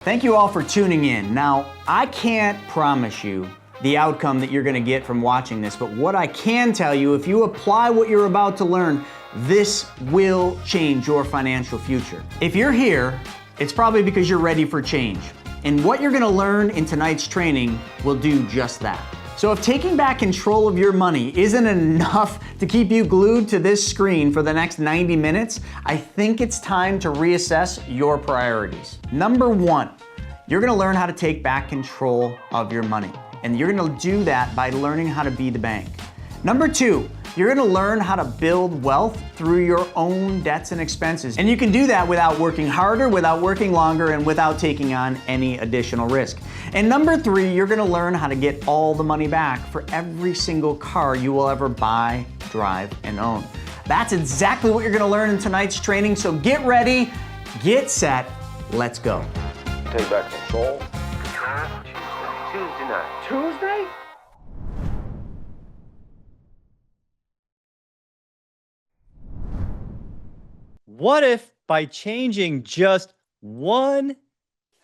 Thank you all for tuning in. Now, I can't promise you the outcome that you're gonna get from watching this, but what I can tell you, if you apply what you're about to learn, this will change your financial future. If you're here, it's probably because you're ready for change. And what you're gonna learn in tonight's training will do just that. So if taking back control of your money isn't enough to keep you glued to this screen for the next 90 minutes, I think it's time to reassess your priorities. Number one, you're gonna learn how to take back control of your money. And you're gonna do that by learning how to be the bank. Number two, you're gonna learn how to build wealth through your own debts and expenses. And you can do that without working harder, without working longer, and without taking on any additional risk. And number three, you're gonna learn how to get all the money back for every single car you will ever buy, drive, and own. That's exactly what you're gonna learn in tonight's training, so get ready, get set, let's go. Take back control. Tuesday night. Tuesday? What if by changing just one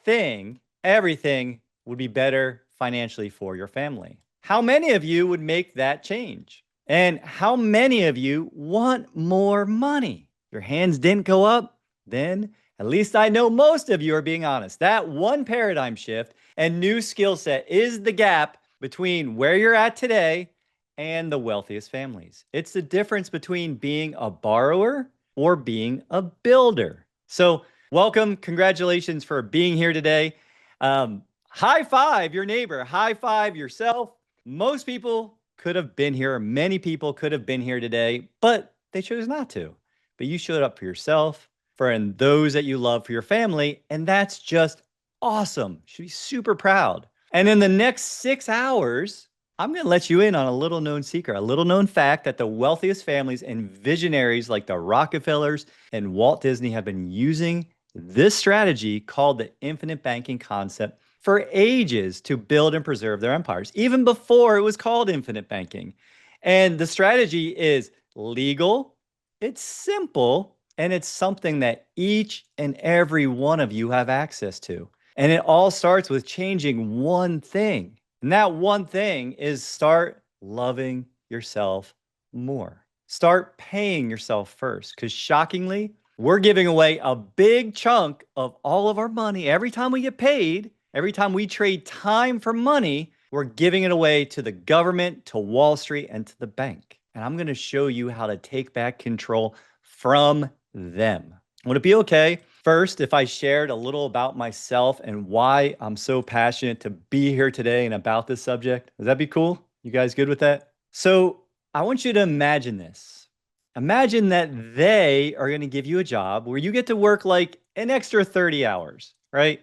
thing, everything would be better financially for your family? How many of you would make that change? And how many of you want more money? Your hands didn't go up? Then at least I know most of you are being honest. That one paradigm shift and new skill set is the gap between where you're at today and the wealthiest families. It's the difference between being a borrower or being a builder. So welcome, congratulations for being here today. High five your neighbor, high five yourself. Most people could have been here, many people could have been here today, but they chose not to. But you showed up for yourself, for those that you love, for your family, and that's just awesome. You should be super proud. And in the next 6 hours, I'm going to let you in on a little known secret, a little known fact that the wealthiest families and visionaries like the Rockefellers and Walt Disney have been using this strategy called the infinite banking concept for ages to build and preserve their empires, even before it was called infinite banking. And the strategy is legal, it's simple, and it's something that each and every one of you have access to. And it all starts with changing one thing. And that one thing is start loving yourself more. Start paying yourself first. Because shockingly, we're giving away a big chunk of all of our money. Every time we get paid, every time we trade time for money, we're giving it away to the government, to Wall Street, and to the bank. And I'm going to show you how to take back control from them. Would it be okay first if I shared a little about myself and why I'm so passionate to be here today and about this subject? Would that be cool? You guys good with that? So I want you to imagine this. Imagine that they are going to give you a job where you get to work like an extra 30 hours, right?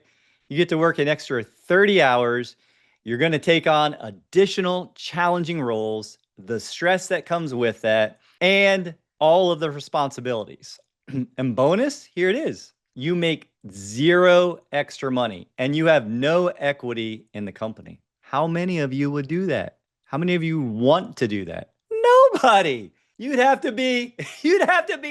You get to work an extra 30 hours. You're going to take on additional challenging roles, the stress that comes with that, and all of the responsibilities. And bonus, here it is. You make zero extra money and you have no equity in the company. How many of you would do that? How many of you want to do that? Nobody. You'd have to be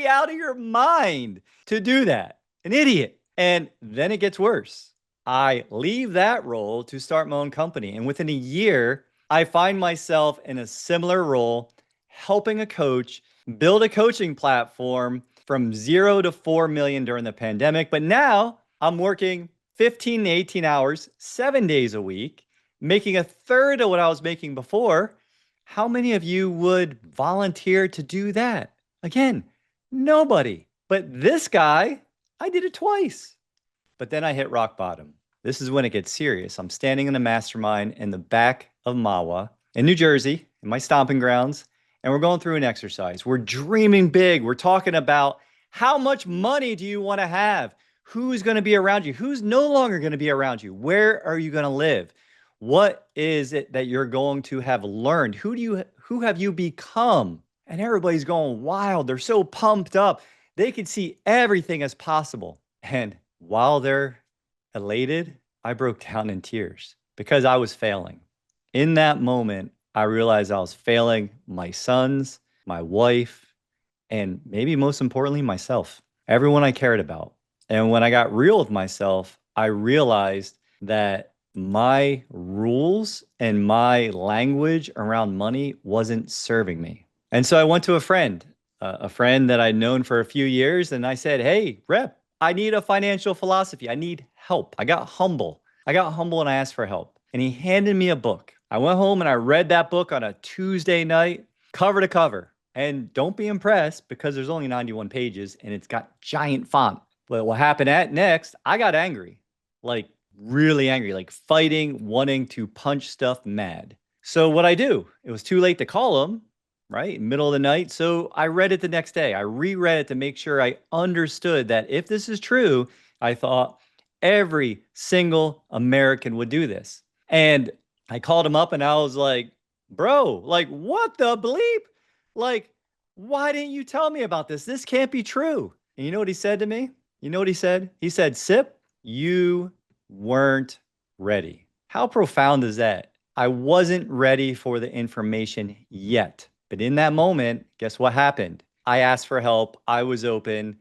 out of your mind to do that. An idiot. And then it gets worse. I leave that role to start my own company. And within a year, I find myself in a similar role, helping a coach build a coaching platform from 0 to 4 million during the pandemic. But now I'm working 15 to 18 hours, 7 days a week, making a third of what I was making before. How many of you would volunteer to do that? Again, nobody. But this guy, I did it twice. But then I hit rock bottom. This is when it gets serious. I'm standing in a mastermind in the back of Mahwah in New Jersey, in my stomping grounds. And we're going through an exercise. We're dreaming big. We're talking about how much money do you want to have? Who's going to be around you? Who's no longer going to be around you? Where are you going to live? What is it that you're going to have learned? Who have you become? And everybody's going wild. They're so pumped up. They can see everything as possible. And while they're elated, I broke down in tears because I was failing. In that moment, I realized I was failing my sons, my wife, and maybe most importantly, myself, everyone I cared about. And when I got real with myself, I realized that my rules and my language around money wasn't serving me. And so I went to a friend that I'd known for a few years, and I said, "Hey, Rep, I need a financial philosophy. I need help." I got humble. And I asked for help. And he handed me a book. I went home and I read that book on a Tuesday night, cover to cover. And don't be impressed because there's only 91 pages and it's got giant font. But what happened next, I got angry, like really angry, like fighting, wanting to punch stuff mad. So what I do, it was too late to call him, right? Middle of the night. So I read it the next day. I reread it to make sure I understood that if this is true, I thought every single American would do this. And I called him up and I was like, bro, like, what the bleep? Like, why didn't you tell me about this? This can't be true. And you know what he said to me? You know what he said? He said, Sip, you weren't ready. How profound is that? I wasn't ready for the information yet. But in that moment, guess what happened? I asked for help. I was open.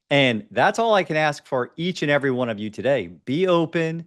And that's all I can ask for each and every one of you today. Be open,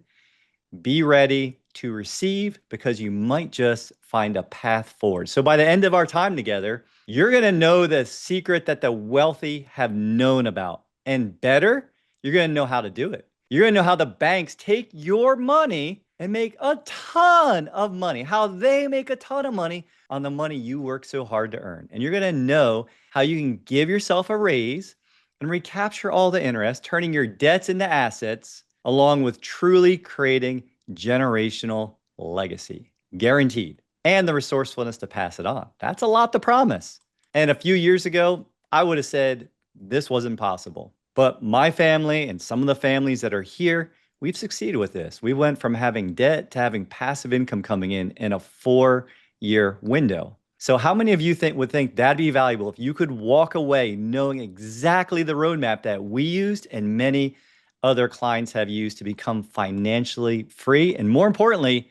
be ready to receive, because you might just find a path forward. So by the end of our time together, you're going to know the secret that the wealthy have known about. And better, you're going to know how to do it. You're going to know how the banks take your money and make a ton of money, how they make a ton of money on the money you work so hard to earn. And you're going to know how you can give yourself a raise and recapture all the interest, turning your debts into assets, along with truly creating generational legacy, guaranteed, and the resourcefulness to pass it on. That's a lot to promise. And a few years ago, I would have said this wasn't possible. But my family and some of the families that are here, we've succeeded with this. We went from having debt to having passive income coming in a 4-year window. So how many of you would think that'd be valuable if you could walk away knowing exactly the roadmap that we used and many other clients have used to become financially free and, more importantly,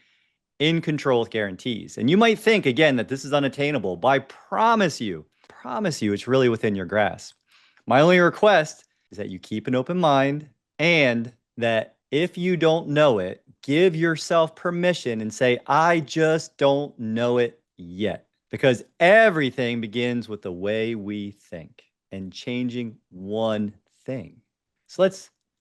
in control with guarantees? And you might think, again, that this is unattainable, but I promise you, it's really within your grasp. My only request is that you keep an open mind, and that if you don't know it, give yourself permission and say, I just don't know it yet. Because everything begins with the way we think and changing one thing. So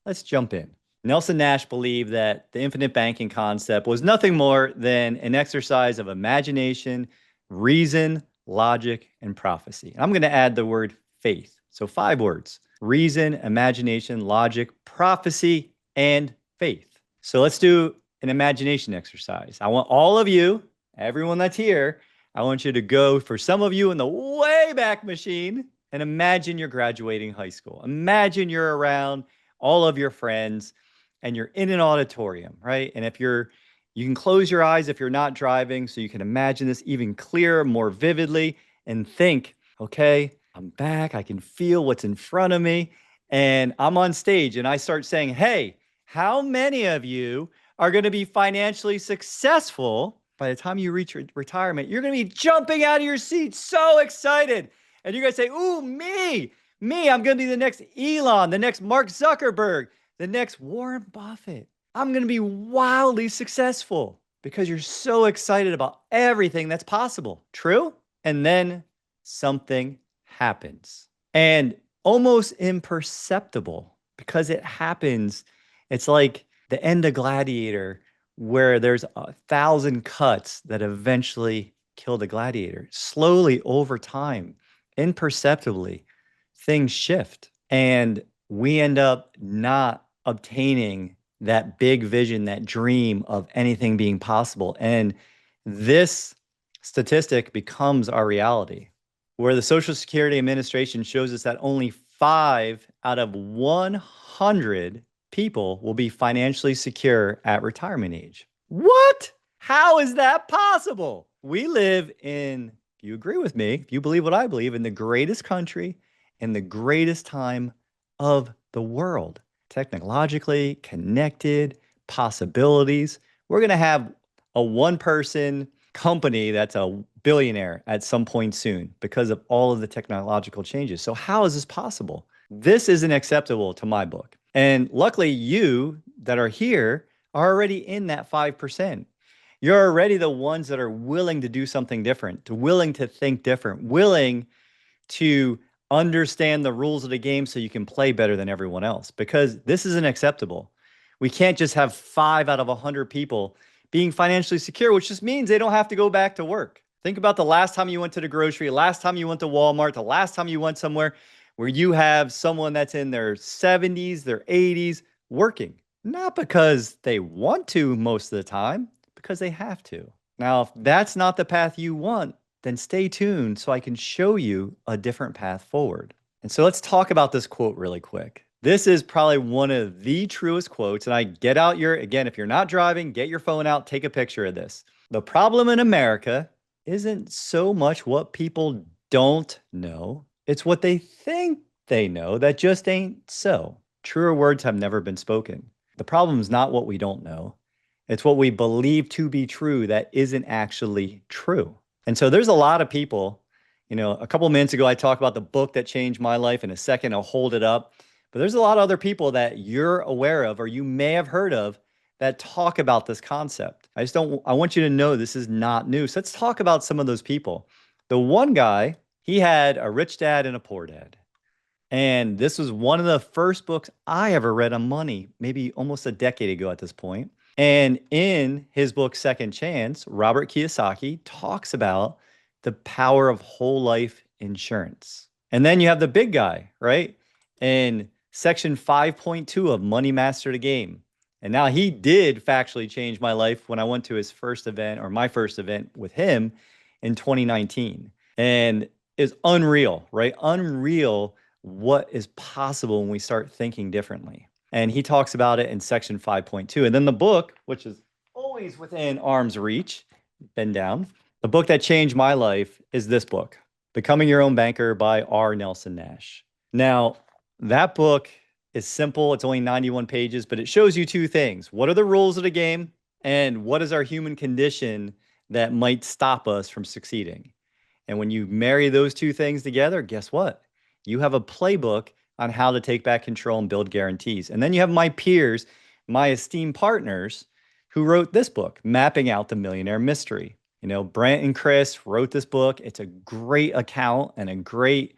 let's jump in. Nelson Nash believed that the infinite banking concept was nothing more than an exercise of imagination, reason, logic, and prophecy. I'm going to add the word faith. So 5 words: reason, imagination, logic, prophecy, and faith. So let's do an imagination exercise. I want all of you, everyone that's here, I want you to go, for some of you in the way back machine, and imagine you're graduating high school. Imagine you're around all of your friends and you're in an auditorium, right? And you can close your eyes if you're not driving, so you can imagine this even clearer, more vividly, and think, okay, I'm back. I can feel what's in front of me. And I'm on stage and I start saying, hey, how many of you are going to be financially successful by the time you reach retirement? You're going to be jumping out of your seat, so excited. And you're going to say, ooh, me, I'm going to be the next Elon, the next Mark Zuckerberg, the next Warren Buffett. I'm going to be wildly successful because you're so excited about everything that's possible. True? And then something happens, and almost imperceptible, because it happens. It's like the end of Gladiator, where there's 1,000 cuts that eventually kill the gladiator. Slowly, over time, imperceptibly, things shift, and we end up not obtaining that big vision, that dream of anything being possible. And this statistic becomes our reality, where the Social Security Administration shows us that only 5 out of 100 people will be financially secure at retirement age. What? How is that possible? We live in, if you agree with me, if you believe what I believe, in the greatest country and the greatest time of the world. Technologically connected, possibilities. We're going to have a one-person company that's a billionaire at some point soon because of all of the technological changes. So how is this possible? This isn't acceptable to my book. And luckily you, that are here are already in that 5%. You're already the ones that are willing to do something different, willing to think different, willing to understand the rules of the game so you can play better than everyone else, because this isn't acceptable. We can't just have 5 out of 100 people being financially secure, which just means they don't have to go back to work. Think about the last time you went to the grocery, last time you went to Walmart, the last time you went somewhere where you have someone that's in their 70s, their 80s working, not because they want to most of the time, because they have to. Now, if that's not the path you want, then stay tuned so I can show you a different path forward. And so let's talk about this quote really quick. This is probably one of the truest quotes. And I get out again, if you're not driving, get your phone out, take a picture of this. The problem in America isn't so much what people don't know, it's what they think they know that just ain't so. Truer words have never been spoken. The problem is not what we don't know, it's what we believe to be true that isn't actually true. And so there's a lot of people, a couple of minutes ago, I talked about the book that changed my life. In a second, I'll hold it up. But there's a lot of other people that you're aware of, or you may have heard of, that talk about this concept. I want you to know this is not new. So let's talk about some of those people. The one guy, he had a rich dad and a poor dad. And this was one of the first books I ever read on money, maybe almost a decade ago at this point. And in his book, Second Chance, Robert Kiyosaki talks about the power of whole life insurance. And then you have the big guy, right? In section 5.2 of Money Master the Game. And now he did factually change my life when I went to his first event, or my first event with him in 2019. And it's unreal, right? Unreal what is possible when we start thinking differently. And he talks about it in section 5.2. And then the book, which is always within arm's reach, bend down. The book that changed my life is this book, Becoming Your Own Banker by R. Nelson Nash. Now, that book is simple. It's only 91 pages, but it shows you two things. What are the rules of the game? And what is our human condition that might stop us from succeeding? And when you marry those two things together, guess what? You have a playbook on how to take back control and build guarantees. And then you have my peers, my esteemed partners, who wrote this book, Mapping Out the Millionaire Mystery. Brent and Chris wrote this book. It's a great account and a great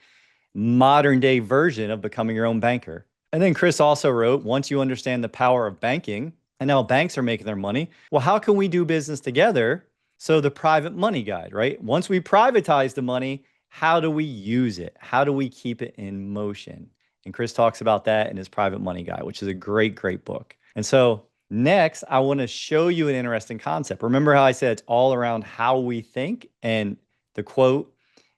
modern day version of Becoming Your Own Banker. And then Chris also wrote, Once You Understand the Power of Banking and How Banks Are Making Their Money, well, how can we do business together? So the Private Money Guide, right? Once we privatize the money, how do we use it? How do we keep it in motion? And Chris talks about that in his Private Money Guide, which is a great, great book. And so next, I want to show you an interesting concept. Remember how I said it's all around how we think? And the quote,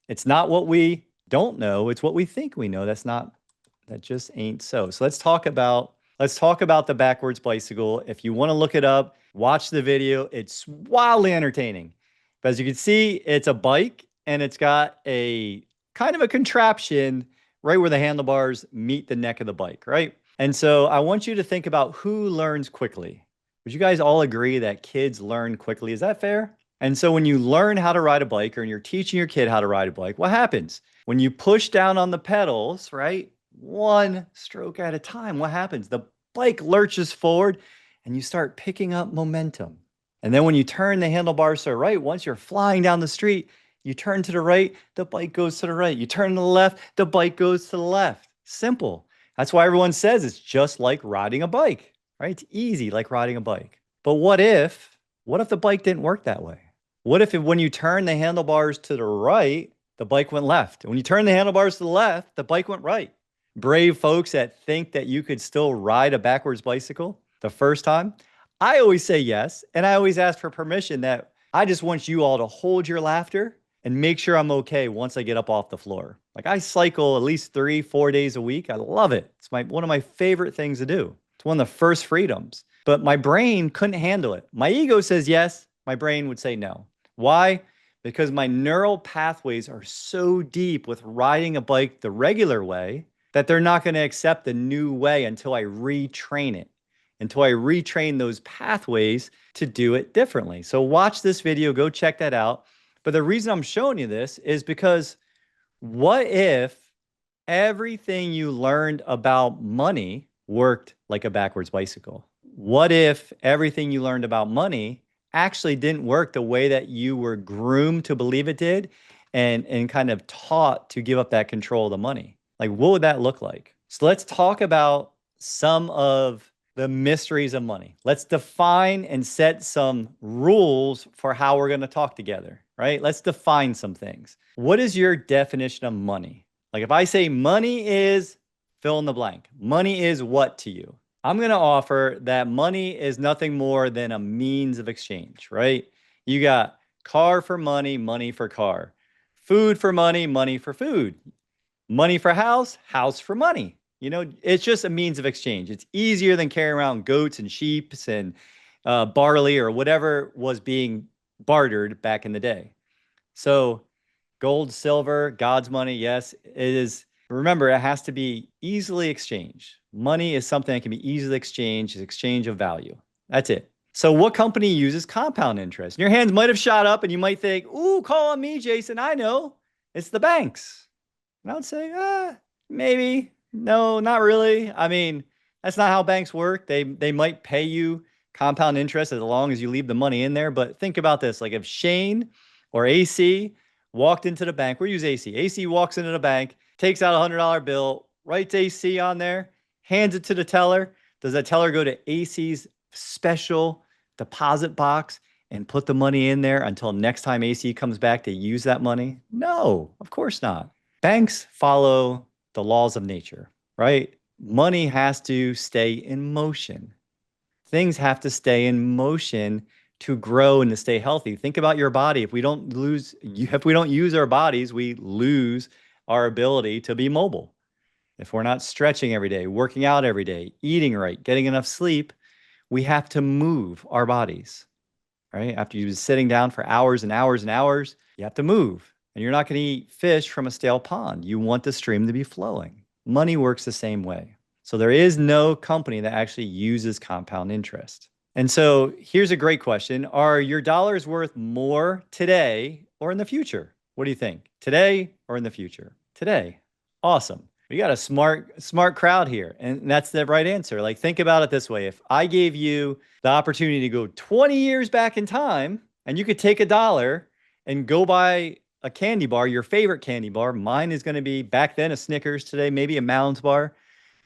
it's not what we don't know, it's what we think we know. That just ain't so. So let's talk about the backwards bicycle. If you want to look it up, watch the video. It's wildly entertaining. But as you can see, it's a bike and it's got a kind of a contraption right where the handlebars meet the neck of the bike, right? And so I want you to think about who learns quickly. Would you guys all agree that kids learn quickly? Is that fair? And so when you learn how to ride a bike, or you're teaching your kid how to ride a bike, what happens? When you push down on the pedals, right? One stroke at a time, what happens? The bike lurches forward and you start picking up momentum. And then when you turn the handlebars to the right, once you're flying down the street, you turn to the right, the bike goes to the right. You turn to the left, the bike goes to the left. Simple. That's why everyone says it's just like riding a bike, right? It's easy, like riding a bike. But what if the bike didn't work that way? What if when you turn the handlebars to the right, the bike went left? And when you turn the handlebars to the left, the bike went right? Brave folks that think that you could still ride a backwards bicycle the first time? I always say yes. And I always ask for permission that I just want you all to hold your laughter and make sure I'm okay once I get up off the floor. Like I cycle at least 3-4 days a week. I love it. It's one of my favorite things to do. It's one of the first freedoms. But my brain couldn't handle it. My ego says yes. My brain would say no. Why? Because my neural pathways are so deep with riding a bike the regular way that they're not going to accept the new way until I retrain it, until I retrain those pathways to do it differently. So watch this video, go check that out. But the reason I'm showing you this is because what if everything you learned about money worked like a backwards bicycle? what if everything you learned about money actually didn't work the way that you were groomed to believe it did and kind of taught to give up that control of the money? Like, what would that look like? So let's talk about some of the mysteries of money. Let's define and set some rules for how we're going to talk together, right? Let's define some things. What is your definition of money? Like if I say money is fill in the blank, money is what to you? I'm going to offer that money is nothing more than a means of exchange, right? You got car for money, money for car, food for money, money for food, money for house, house for money. You know, it's just a means of exchange. It's easier than carrying around goats and sheep and barley or whatever was being bartered back in the day. So gold, silver, God's money, yes, it is. Remember, it has to be easily exchanged. Money is something that can be easily exchanged, exchange of value. That's it. So what company uses compound interest? And your hands might have shot up and you might think, ooh, call on me, Jason. I know. It's the banks. And I would say, maybe. No, not really. I mean, that's not how banks work. They might pay you compound interest as long as you leave the money in there. But think about this. Like if Shane or AC walked into the bank, we'll use AC. AC walks into the bank, takes out a $100 bill, writes AC on there, hands it to the teller. Does that teller go to AC's special deposit box and put the money in there until next time AC comes back to use that money? No, of course not. Banks follow the laws of nature, right? Money has to stay in motion. Things have to stay in motion to grow and to stay healthy. Think about your body. If we don't use our bodies, we lose our ability to be mobile. If we're not stretching every day, working out every day, eating right, getting enough sleep, we have to move our bodies, right? After you've been sitting down for hours and hours and hours, you have to move. And you're not going to eat fish from a stale pond. You want the stream to be flowing. Money works the same way. So there is no company that actually uses compound interest. And so here's a great question. Are your dollars worth more today or in the future? What do you think? Today or in the future? Today. Awesome. We got a smart crowd here. And that's the right answer. Like think about it this way. If I gave you the opportunity to go 20 years back in time and you could take $1 and go buy a candy bar, your favorite candy bar. Mine is going to be back then a Snickers, today maybe a Mounds bar.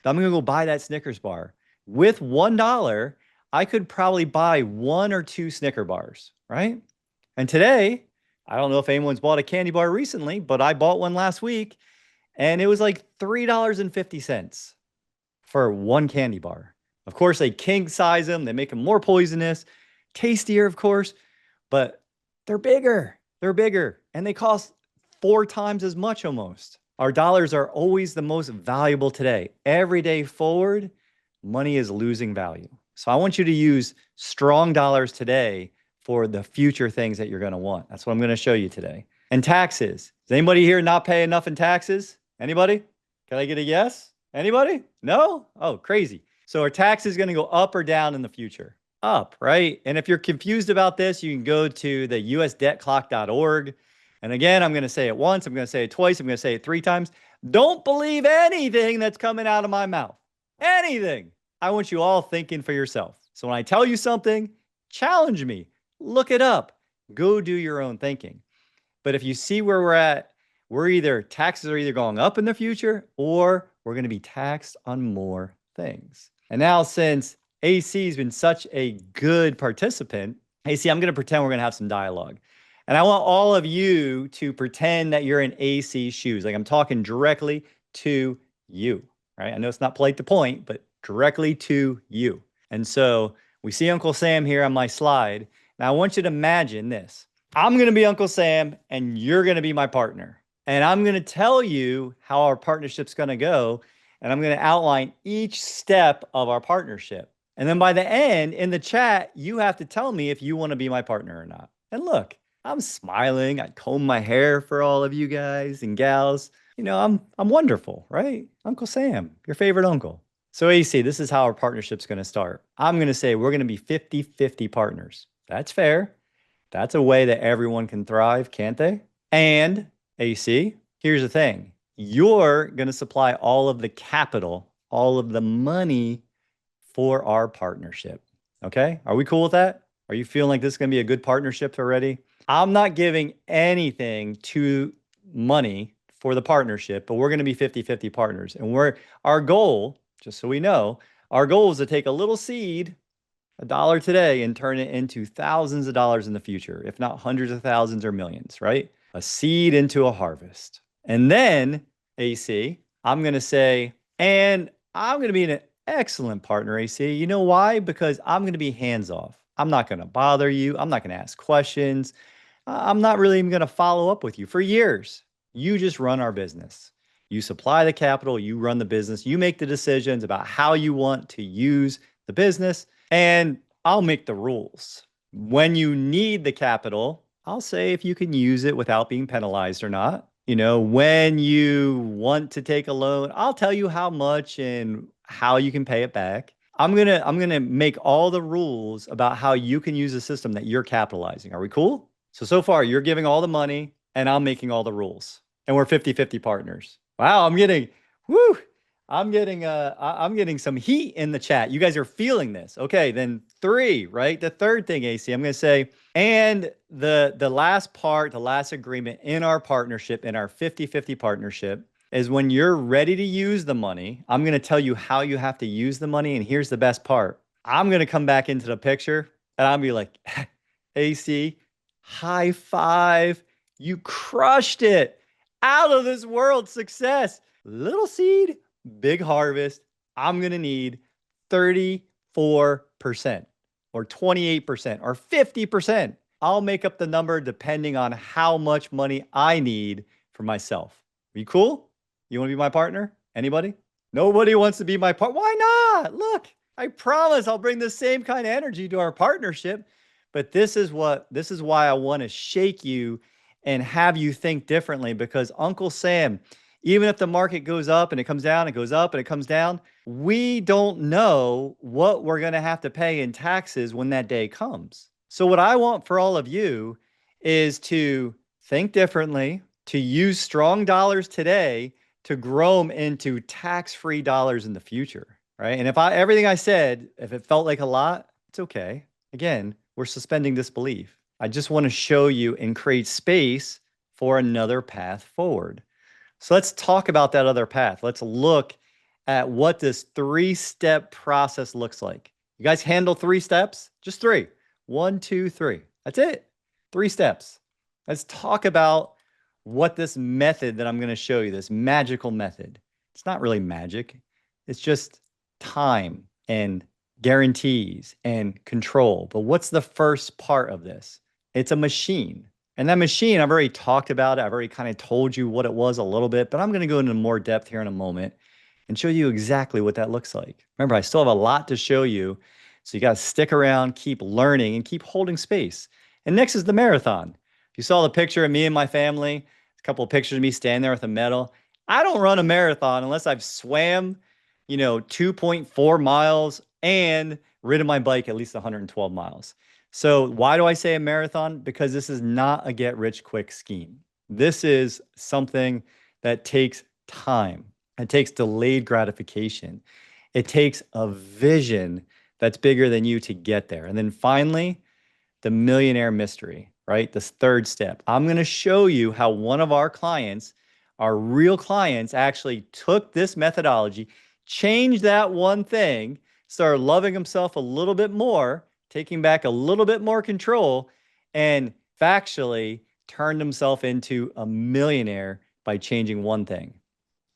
I'm going to go buy that Snickers bar. With $1, I could probably buy 1 or 2 Snicker bars, right? And today, I don't know if anyone's bought a candy bar recently, but I bought one last week and it was like $3.50 for 1 candy bar. Of course, they king size them. They make them more poisonous, tastier, of course, but they're bigger. They're bigger and they cost 4 times as much almost. Our dollars are always the most valuable today. Every day forward, money is losing value. So I want you to use strong dollars today for the future things that you're going to want. That's what I'm going to show you today. And taxes. Does anybody here not pay enough in taxes? Anybody? Can I get a yes? Anybody? No? Oh, crazy. So our tax is going to go up or down in the future? Up, right? And if you're confused about this, you can go to the usdebtclock.org. And again, I'm going to say it once, I'm going to say it twice, I'm going to say it 3 times. Don't believe anything that's coming out of my mouth. Anything. I want you all thinking for yourself. So when I tell you something, challenge me. Look it up. Go do your own thinking. But if you see where we're at, taxes are either going up in the future or we're going to be taxed on more things. And now since AC has been such a good participant, AC, I'm going to pretend we're going to have some dialogue. And I want all of you to pretend that you're in AC's shoes. Like I'm talking directly to you, right? I know it's not polite to point, but directly to you. And so we see Uncle Sam here on my slide. Now I want you to imagine this. I'm going to be Uncle Sam and you're going to be my partner. And I'm going to tell you how our partnership's going to go. And I'm going to outline each step of our partnership. And then by the end, in the chat, you have to tell me if you want to be my partner or not. And look, I'm smiling. I comb my hair for all of you guys and gals. You know, I'm wonderful, right? Uncle Sam, your favorite uncle. So AC, this is how our partnership's going to start. I'm going to say we're going to be 50-50 partners. That's fair. That's a way that everyone can thrive, can't they? And AC, here's the thing. You're going to supply all of the capital, all of the money for our partnership. Okay? Are we cool with that? Are you feeling like this is going to be a good partnership already? I'm not giving anything to money for the partnership, but we're going to be 50-50 partners. And our goal, just so we know, our goal is to take a little seed, $1 today, and turn it into thousands of dollars in the future, if not hundreds of thousands or millions, right? A seed into a harvest. And then, AC, I'm going to say, and I'm going to be an excellent partner, AC. You know why? Because I'm going to be hands off. I'm not going to bother you. I'm not going to ask questions. I'm not really even going to follow up with you for years. You just run our business. You supply the capital, you run the business, you make the decisions about how you want to use the business, and I'll make the rules. When you need the capital, I'll say if you can use it without being penalized or not. You know, when you want to take a loan, I'll tell you how much and how you can pay it back. I'm gonna make all the rules about how you can use the system that you're capitalizing. Are we cool? So far, you're giving all the money and I'm making all the rules. And we're 50-50 partners. Wow, I'm getting some heat in the chat. You guys are feeling this. Okay, then 3, right? The third thing, AC, I'm going to say, and the last part, the last agreement in our partnership, in our 50-50 partnership, is when you're ready to use the money, I'm going to tell you how you have to use the money. And here's the best part. I'm going to come back into the picture and I'll be like, AC, high five. You crushed it. Out of this world success. Little seed, big harvest. I'm going to need 34% or 28% or 50%. I'll make up the number depending on how much money I need for myself. Are you cool? You want to be my partner? Anybody? Nobody wants to be my partner. Why not? Look, I promise I'll bring the same kind of energy to our partnership. But this is why I want to shake you and have you think differently, because Uncle Sam, even if the market goes up and it comes down, it goes up and it comes down, we don't know what we're going to have to pay in taxes when that day comes. So what I want for all of you is to think differently, to use strong dollars today to grow them into tax-free dollars in the future, right? And if everything I said, if it felt like a lot, it's okay. Again, we're suspending disbelief. I just want to show you and create space for another path forward. So let's talk about that other path. Let's look at what this 3-step process looks like. You guys handle 3 steps? Just 3. 1, 2, 3. That's it. 3 steps. Let's talk about what this method that I'm going to show you, this magical method. It's not really magic. It's just time and guarantees and control. But what's the first part of this? It's a machine. And that machine, I've already talked about it. I've already kind of told you what it was a little bit, but I'm going to go into more depth here in a moment and show you exactly what that looks like. Remember, I still have a lot to show you. So you got to stick around, keep learning, and keep holding space. And next is the marathon. If you saw the picture of me and my family, a couple of pictures of me standing there with a medal. I don't run a marathon unless I've swam, 2.4 miles and ridden my bike at least 112 miles. So why do I say a marathon? Because this is not a get-rich-quick scheme. This is something that takes time. It takes delayed gratification. It takes a vision that's bigger than you to get there. And then finally, the millionaire mystery, right? This third step. I'm going to show you how one of our clients, our real clients, actually took this methodology, changed that one thing, started loving himself a little bit more, taking back a little bit more control, and factually turned himself into a millionaire by changing one thing.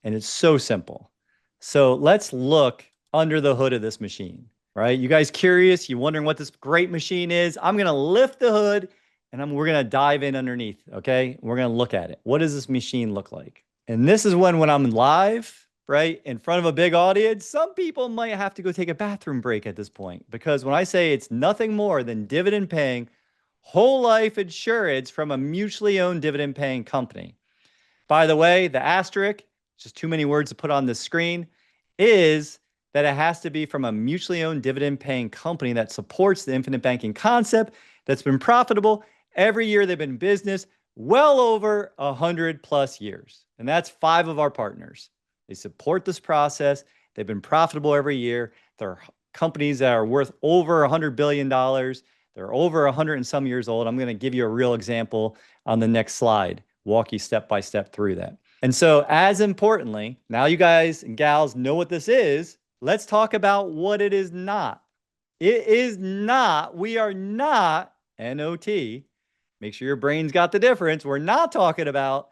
And it's so simple. So let's look under the hood of this machine, right? You guys curious? You wondering what this great machine is? I'm going to lift the hood and we're going to dive in underneath, okay? We're going to look at it. What does this machine look like? And this is when I'm live, right, in front of a big audience, some people might have to go take a bathroom break at this point, because when I say it's nothing more than dividend paying whole life insurance from a mutually owned dividend paying company. By the way, the asterisk, just too many words to put on the screen, is that it has to be from a mutually owned dividend paying company that supports the infinite banking concept, that's been profitable every year they've been in business, well over 100+ years. And that's 5 of our partners. They support this process. They've been profitable every year. They're companies that are worth over $100 billion. They're over 100 and some years old. I'm going to give you a real example on the next slide, walk you step by step through that. And so as importantly, now you guys and gals know what this is. Let's talk about what it is not. It is not, we are not, NOT, make sure your brain's got the difference. We're not talking about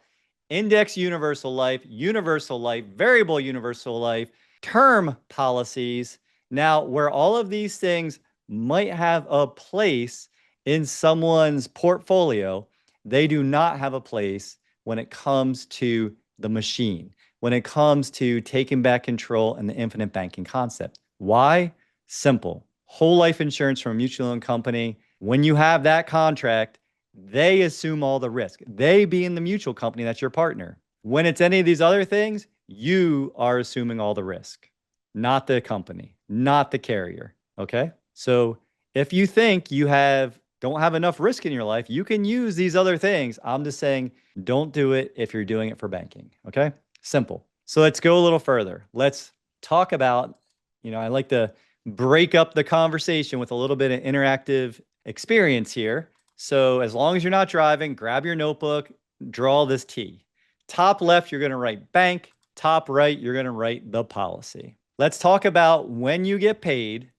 index universal life, variable universal life, term policies. Now, where all of these things might have a place in someone's portfolio, they do not have a place when it comes to the machine, when it comes to taking back control and the infinite banking concept. Why? Simple. Whole life insurance from a mutual owned company. When you have that contract, they assume all the risk. They being the mutual company, that's your partner. When it's any of these other things, you are assuming all the risk, not the company, not the carrier. Okay? So if you think you don't have enough risk in your life, you can use these other things. I'm just saying, don't do it if you're doing it for banking. Okay? Simple. So let's go a little further. Let's talk about, I like to break up the conversation with a little bit of interactive experience here. So as long as you're not driving, grab your notebook, draw this T. Top left, you're going to write bank. Top right, you're going to write the policy. Let's talk about when you get paid,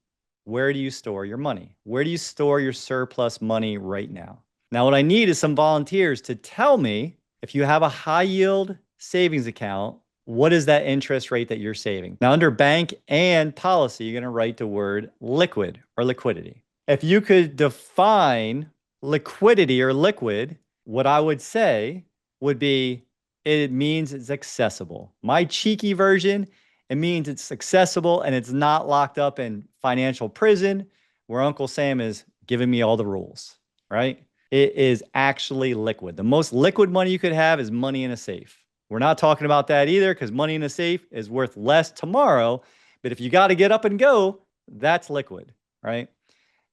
where do you store your money? Where do you store your surplus money right now? Now, what I need is some volunteers to tell me, if you have a high yield savings account, what is that interest rate that you're saving? Now, under bank and policy, you're going to write the word liquid or liquidity. If you could define liquidity or liquid, what I would say would be, it means it's accessible. My cheeky version, it means it's accessible and it's not locked up in financial prison where Uncle Sam is giving me all the rules, right? It is actually liquid. The most liquid money you could have is money in a safe. We're not talking about that either, because money in a safe is worth less tomorrow. But if you got to get up and go, that's liquid, right?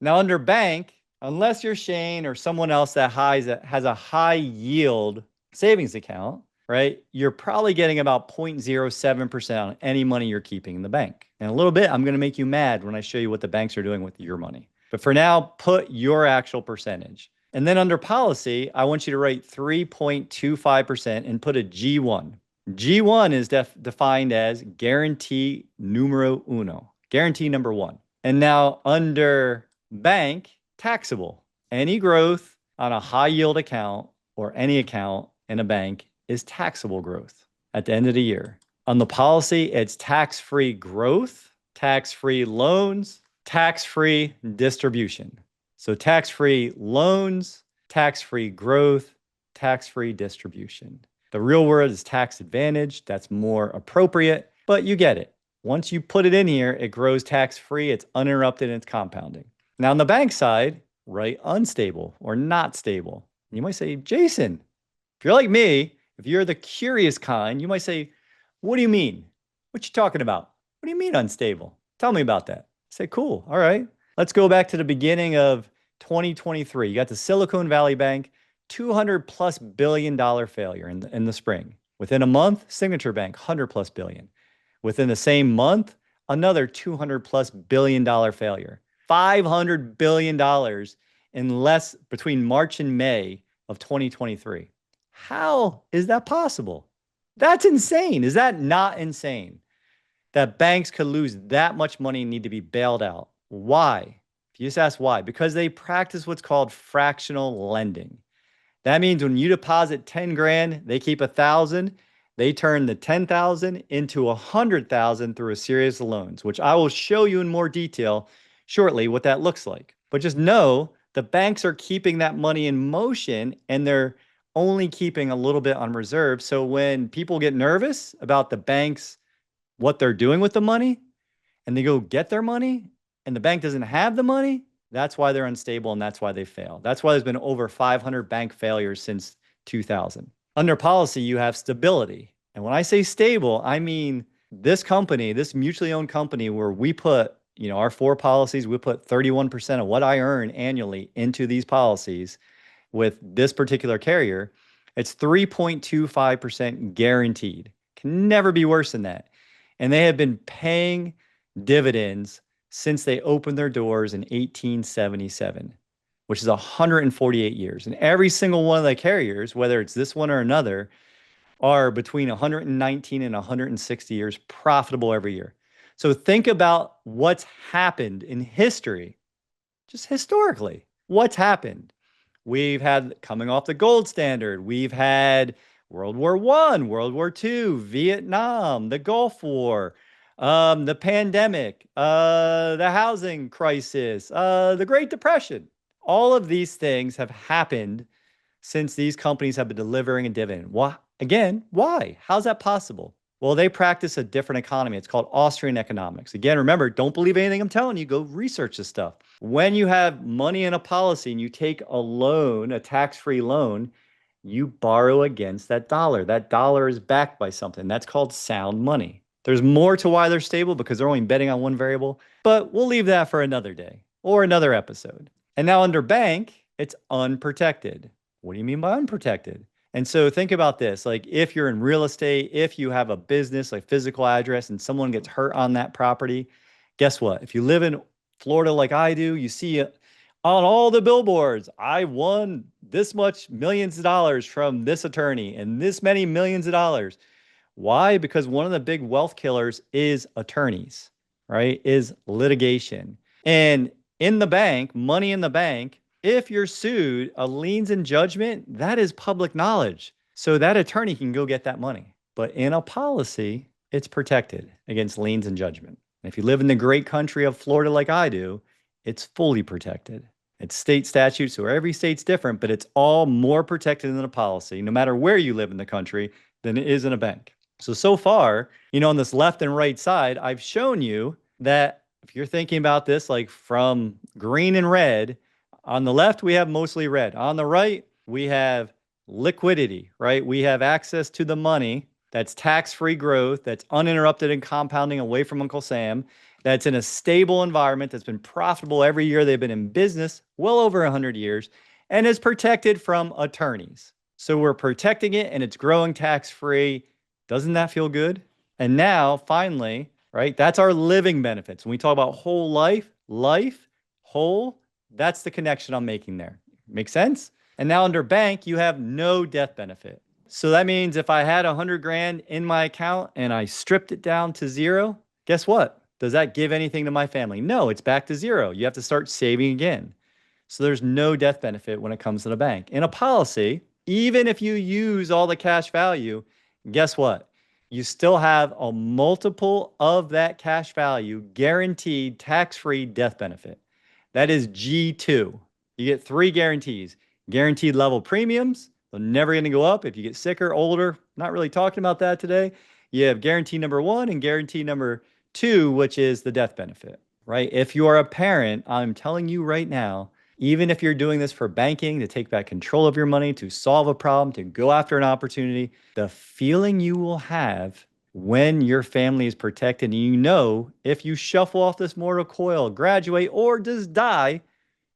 Now, under bank, unless you're Shane or someone else that has a high yield savings account, right, you're probably getting about 0.07% on any money you're keeping in the bank. In a little bit, I'm going to make you mad when I show you what the banks are doing with your money. But for now, put your actual percentage. And then under policy, I want you to write 3.25% and put a G1. G1 is defined as guarantee numero uno, guarantee number one. And now under bank, taxable. Any growth on a high yield account or any account in a bank is taxable growth at the end of the year. On the policy, it's tax-free growth, tax-free loans, tax-free distribution. So tax-free loans, tax-free growth, tax-free distribution. The real word is tax advantage. That's more appropriate, but you get it. Once you put it in here, it grows tax-free. It's uninterrupted and it's compounding. Now on the bank side, write unstable or not stable. You might say, Jason, if you're like me, if you're the curious kind, you might say, what do you mean? What you talking about? What do you mean unstable? Tell me about that. I say, cool. All right. Let's go back to the beginning of 2023. You got the Silicon Valley Bank, $200+ billion failure in the spring. Within a month, Signature Bank, $100+ billion. Within the same month, another $200+ billion failure. $500 billion between March and May of 2023. How is that possible? That's insane. Is that not insane? That banks could lose that much money and need to be bailed out. Why? If you just ask why, because they practice what's called fractional lending. That means when you deposit 10 grand, they keep 1,000. They turn the 10,000 into 100,000 through a series of loans, which I will show you in more detail shortly what that looks like. But just know the banks are keeping that money in motion and they're only keeping a little bit on reserve. So when people get nervous about the banks, what they're doing with the money, and they go get their money, and the bank doesn't have the money, that's why they're unstable and that's why they fail. That's why there's been over 500 bank failures since 2000. Under policy, you have stability. And when I say stable, I mean this company, this mutually owned company where we put, our 4 policies, we put 31% of what I earn annually into these policies with this particular carrier. It's 3.25% guaranteed. Can never be worse than that. And they have been paying dividends since they opened their doors in 1877, which is 148 years. And every single one of the carriers, whether it's this one or another, are between 119 and 160 years profitable every year. So think about what's happened in history, just historically. What's happened? We've had, coming off the gold standard, we've had World War I, World War II, Vietnam, the Gulf War, the pandemic, the housing crisis, the Great Depression. All of these things have happened since these companies have been delivering a dividend. Why? Again, why? How's that possible? Well, they practice a different economy. It's called Austrian economics. Again, remember, don't believe anything I'm telling you. Go research this stuff. When you have money in a policy and you take a loan, a tax-free loan, you borrow against that dollar. That dollar is backed by something. That's called sound money. There's more to why they're stable because they're only betting on one variable, but we'll leave that for another day or another episode. And now under bank, it's unprotected. What do you mean by unprotected? And so think about this, like if you're in real estate, if you have a business, like physical address, and someone gets hurt on that property, guess what? If you live in Florida like I do, you see on all the billboards, I won this much millions of dollars from this attorney and this many millions of dollars. Why? Because one of the big wealth killers is attorneys, right? Is litigation. And in the bank, money in the bank, if you're sued, a liens and judgment, that is public knowledge. So that attorney can go get that money. But in a policy, it's protected against liens and judgment. And if you live in the great country of Florida like I do, it's fully protected. It's state statute, so every state's different, but it's all more protected than a policy, no matter where you live in the country, than it is in a bank. So far, on this left and right side, I've shown you that if you're thinking about this, like from green and red, on the left, we have mostly red. On the right, we have liquidity, right? We have access to the money that's tax-free growth, that's uninterrupted and compounding away from Uncle Sam, that's in a stable environment, that's been profitable every year they've been in business, well over 100 years, and is protected from attorneys. So we're protecting it and it's growing tax-free. Doesn't that feel good? And now, finally, right, that's our living benefits. When we talk about whole life, whole, that's the connection I'm making there. Make sense? And now under bank, you have no death benefit. So that means if I had 100 grand in my account and I stripped it down to zero, guess what? Does that give anything to my family? No, it's back to zero. You have to start saving again. So there's no death benefit when it comes to the bank. In a policy, even if you use all the cash value, guess what? You still have a multiple of that cash value guaranteed tax-free death benefit. That is G2. You get 3 guarantees. Guaranteed level premiums. They're never going to go up if you get sicker, older. Not really talking about that today. You have guarantee number 1 and guarantee number 2, which is the death benefit, right? If you are a parent, I'm telling you right now, even if you're doing this for banking, to take back control of your money, to solve a problem, to go after an opportunity, the feeling you will have when your family is protected, and if you shuffle off this mortal coil, graduate, or just die,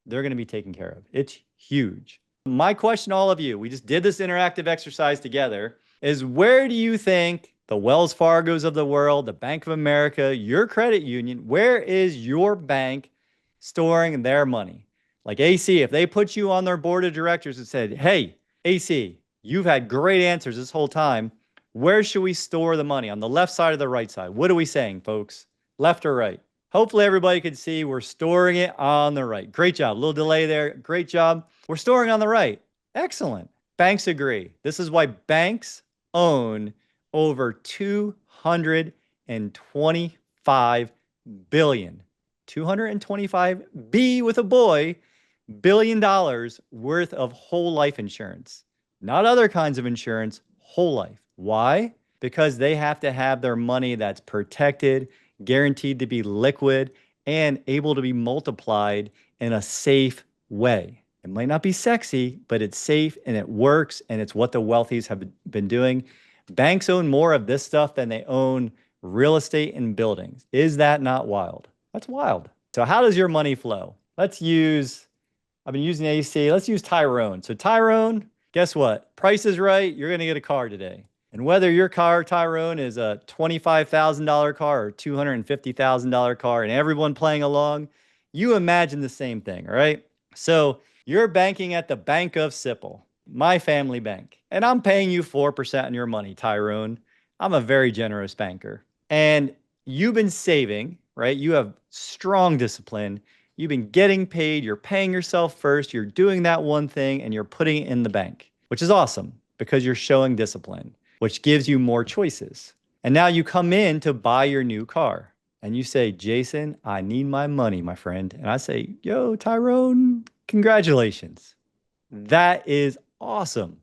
they're going to be taken care of. It's huge. My question to all of you, we just did this interactive exercise together, is where do you think the Wells Fargos of the world, the Bank of America, your credit union, where is your bank storing their money? Like AC, if they put you on their board of directors and said, hey, AC, you've had great answers this whole time. Where should we store the money? On the left side or the right side? What are we saying, folks? Left or right? Hopefully everybody can see we're storing it on the right. Great job. A little delay there. Great job. We're storing on the right. Excellent. Banks agree. This is why banks own over 225 billion. 225 B with a boy, $1 billion worth of whole life insurance. Not other kinds of insurance, whole life. Why? Because they have to have their money that's protected, guaranteed to be liquid, and able to be multiplied in a safe way. It might not be sexy, but it's safe and it works, and it's what the wealthies have been doing. Banks own more of this stuff than they own real estate and buildings. Is that not wild? That's wild. So how does your money flow? I've been using AC. Let's use Tyrone. So Tyrone, guess what? Price is right. You're going to get a car today. And whether your car, Tyrone, is a $25,000 car or $250,000 car and everyone playing along, you imagine the same thing, all right? So you're banking at the Bank of Sipple, my family bank, and I'm paying you 4% on your money, Tyrone. I'm a very generous banker. And you've been saving, right? You have strong discipline. You've been getting paid. You're paying yourself first. You're doing that one thing and you're putting it in the bank, which is awesome because you're showing discipline, which gives you more choices. And now you come in to buy your new car and you say, Jason, I need my money, my friend. And I say, yo, Tyrone, congratulations. That is awesome.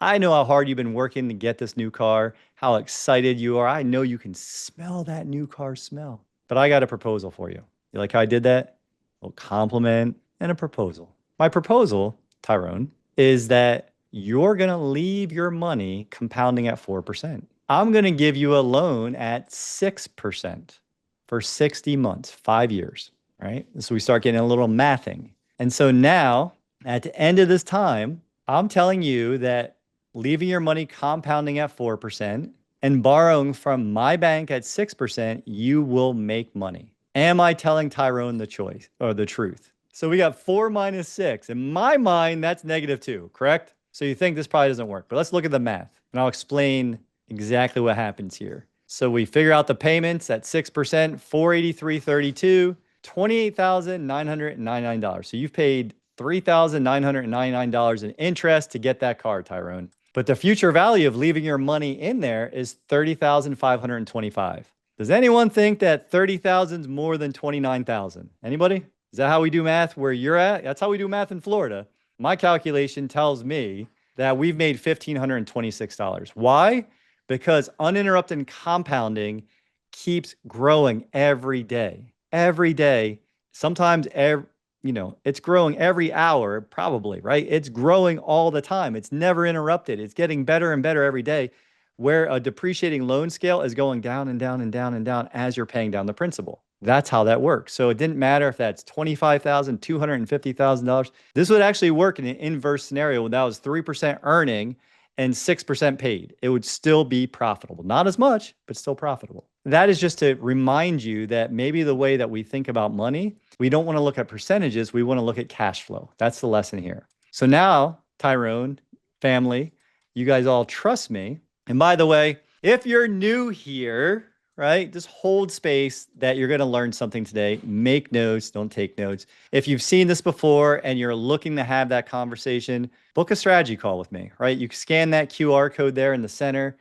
I know how hard you've been working to get this new car, how excited you are. I know you can smell that new car smell. But I got a proposal for you. You like how I did that? A little compliment and a proposal. My proposal, Tyrone, is that you're going to leave your money compounding at 4%. I'm going to give you a loan at 6% for 60 months, 5 years, right? So we start getting a little mathing. And so now, at the end of this time, I'm telling you that leaving your money compounding at 4% and borrowing from my bank at 6%, you will make money. Am I telling Tyrone the choice or the truth? So we got 4 minus 6. In my mind, that's -2, correct? So you think this probably doesn't work, but let's look at the math and I'll explain exactly what happens here. So we figure out the payments at 6%, $483.32, $28,999. So you've paid $3,999 in interest to get that car, Tyrone. But the future value of leaving your money in there is $30,525. Does anyone think that 30,000 is more than 29,000? Anybody? Is that how we do math where you're at? That's how we do math in Florida. My calculation tells me that we've made $1,526. Why? Because uninterrupted compounding keeps growing every day. Every day. Sometimes it's growing every hour, probably, right? It's growing all the time. It's never interrupted. It's getting better and better every day, where a depreciating loan scale is going down and down and down and down as you're paying down the principal. That's how that works. So it didn't matter if that's $25,000, $250,000. This would actually work in an inverse scenario when that was 3% earning and 6% paid. It would still be profitable. Not as much, but still profitable. That is just to remind you that maybe the way that we think about money, we don't want to look at percentages. We want to look at cash flow. That's the lesson here. So now, Tyrone, family, you guys all trust me. And by the way, if you're new here, right, just hold space that you're going to learn something today. Make notes, don't take notes. If you've seen this before and you're looking to have that conversation, book a strategy call with me, right? You can scan that QR code there in the center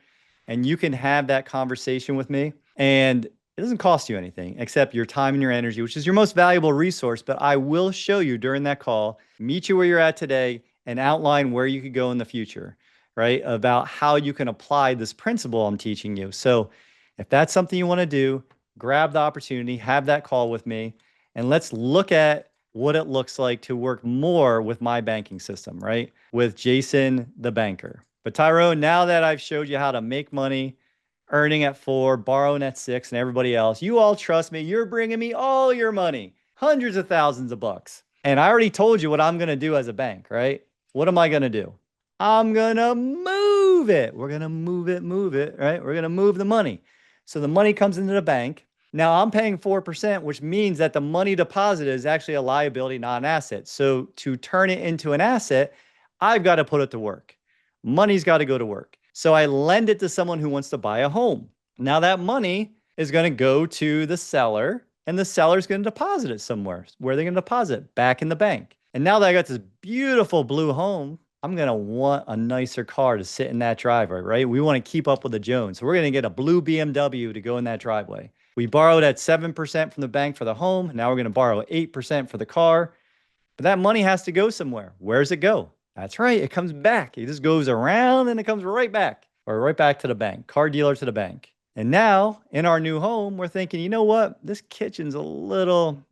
and you can have that conversation with me. And it doesn't cost you anything except your time and your energy, which is your most valuable resource. But I will show you during that call, meet you where you're at today and outline where you could go in the future, right? About how you can apply this principle I'm teaching you. So if that's something you want to do, grab the opportunity, have that call with me, and let's look at what it looks like to work more with my banking system, right? With Jason, the banker. But Tyrone, now that I've showed you how to make money, earning at 4, borrowing at 6, and everybody else, you all trust me. You're bringing me all your money, hundreds of thousands of bucks. And I already told you what I'm going to do as a bank, right? What am I going to do? I'm going to move it. We're going to move it, right? We're going to move the money. So the money comes into the bank. Now I'm paying 4%, which means that the money deposited is actually a liability, not an asset. So to turn it into an asset, I've got to put it to work. Money's got to go to work. So I lend it to someone who wants to buy a home. Now that money is going to go to the seller and the seller's going to deposit it somewhere. Where are they going to deposit it? Back in the bank. And now that I got this beautiful blue home, I'm going to want a nicer car to sit in that driveway, right? We want to keep up with the Jones. So we're going to get a blue BMW to go in that driveway. We borrowed at 7% from the bank for the home. Now we're going to borrow 8% for the car. But that money has to go somewhere. Where does it go? That's right. It comes back. It just goes around and it comes right back, or right back to the bank, car dealer to the bank. And now in our new home, we're thinking, you know what? This kitchen's a little